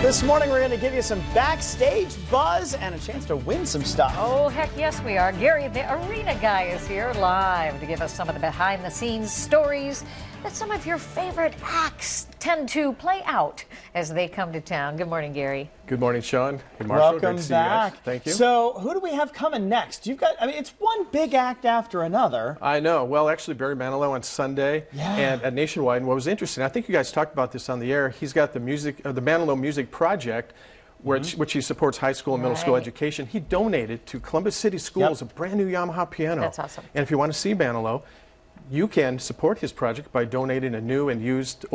This morning, we're going to give you some backstage buzz and a chance to win some stuff. Oh, heck yes, we are. Gary, the arena guy, is here live to give us some of the behind-the-scenes stories that some of your favorite acts tend to play out as they come to town. Good morning, Gary. Good morning, Sean. Hey, Marshall. Welcome Great to back. See you guys. Thank you. So, who do we have coming next? You've got, it's one big act after another. I know. Well, actually, Barry Manilow on Sunday and at Nationwide. And what was interesting, I think you guys talked about this on the air. He's got the Manilow Music Project, which he supports high school and middle school education. He donated to Columbus City Schools a brand new Yamaha piano. That's awesome. And if you want to see Manilow, you can support his project by donating a new and used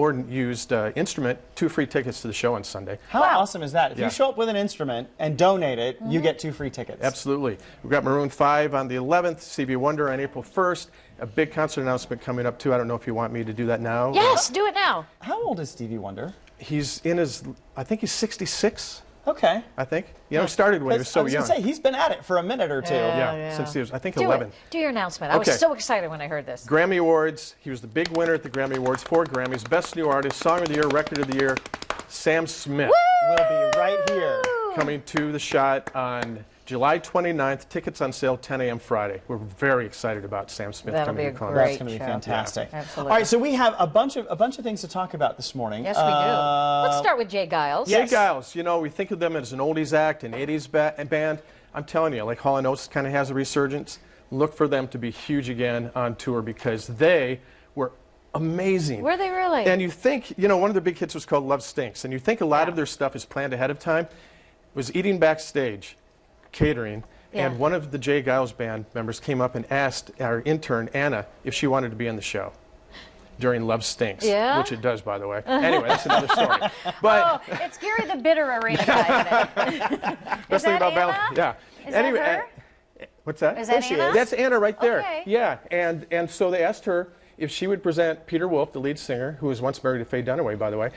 instrument, 2 free tickets to the show on Sunday. How awesome is that? If you show up with an instrument and donate it, you get 2 free tickets. Absolutely. We've got Maroon 5 on the 11th, Stevie Wonder on April 1st, a big concert announcement coming up too. I don't know if you want me to do that now. Yes, do it now. How old is Stevie Wonder? He's in his, I think he's 66. Okay. I think. You know, he started when he was so young. I was going to say, he's been at it for a minute or two. Yeah, since he was, I think, Do 11. Do your announcement. I was so excited when I heard this. Grammy Awards. He was the big winner at the Grammy Awards, 4 Grammys. Best New Artist, Song of the Year, Record of the Year, Sam Smith. Will be right here. Coming to the shot on July 29th. Tickets on sale 10 a.m. Friday. We're very excited about Sam Smith coming to Columbus. That's going to be fantastic. Yeah, absolutely. All right, so we have a bunch of things to talk about this morning. Yes, we do. Let's start with Jay Giles. Jay Giles, you know, we think of them as an oldies act, an 80s band. I'm telling you, like Hall & Oates kind of has a resurgence. Look for them to be huge again on tour because they were amazing. Were they really? And you think, you know, one of their big hits was called Love Stinks, and you think a lot of their stuff is planned ahead of time. It was eating backstage, catering, and one of the Jay Giles band members came up and asked our intern, Anna, if she wanted to be on the show during Love Stinks, which it does, by the way. Anyway, that's another story. But it's Gary the bitter arena guy today. Is that Anna? Is anyway, that her? What's that? Is that Anna? That's Anna right there. Okay. Yeah, and so they asked her if she would present Peter Wolf, the lead singer, who was once married to Faye Dunaway, by the way,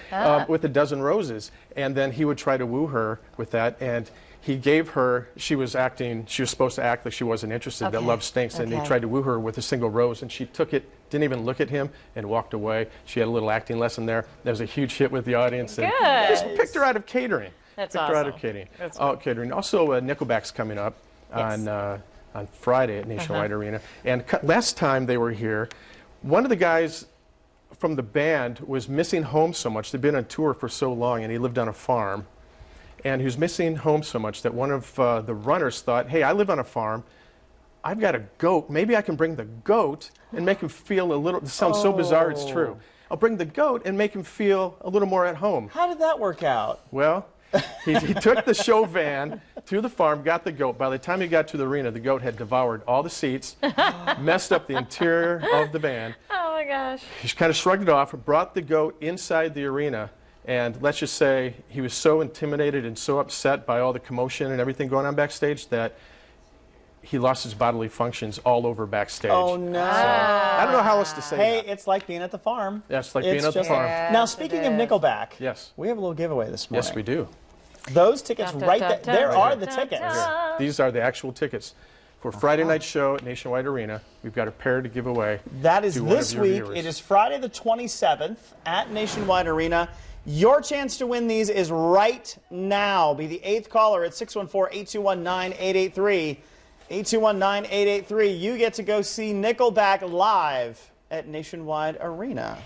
with A Dozen Roses, and then he would try to woo her with that, and he gave her, she was supposed to act like she wasn't interested, that Love Stinks, and he tried to woo her with a single rose, and she took it, didn't even look at him, and walked away. She had a little acting lesson there. There was a huge hit with the audience. And just picked her out of catering. That's awesome. Picked her out of catering. Catering. Also, Nickelback's coming up on Friday at Nationwide Arena. And last time they were here, one of the guys from the band was missing home so much. They'd been on tour for so long, and he lived on a farm. And he was missing home so much that one of the runners thought, hey, I live on a farm. I've got a goat. Maybe I can bring the goat and make him feel a little, this sounds so bizarre, it's true. I'll bring the goat and make him feel a little more at home. How did that work out? Well, he took the show van to the farm, got the goat. By the time he got to the arena, the goat had devoured all the seats, messed up the interior of the van. Oh, my gosh. He kind of shrugged it off, brought the goat inside the arena, and let's just say he was so intimidated and so upset by all the commotion and everything going on backstage that he lost his bodily functions all over backstage. Oh, no. So, I don't know how else to say that. It's like being at the farm. Yeah, it's like being at the farm. Now, speaking of Nickelback, we have a little giveaway this morning. Yes, we do. Those tickets right there. There are the tickets. These are the actual tickets for Friday night show at Nationwide Arena. We've got a pair to give away. That is this week. It is Friday the 27th at Nationwide Arena. Your chance to win these is right now. Be the 8th caller at 614-821-9883. 821-9883. You get to go see Nickelback live at Nationwide Arena.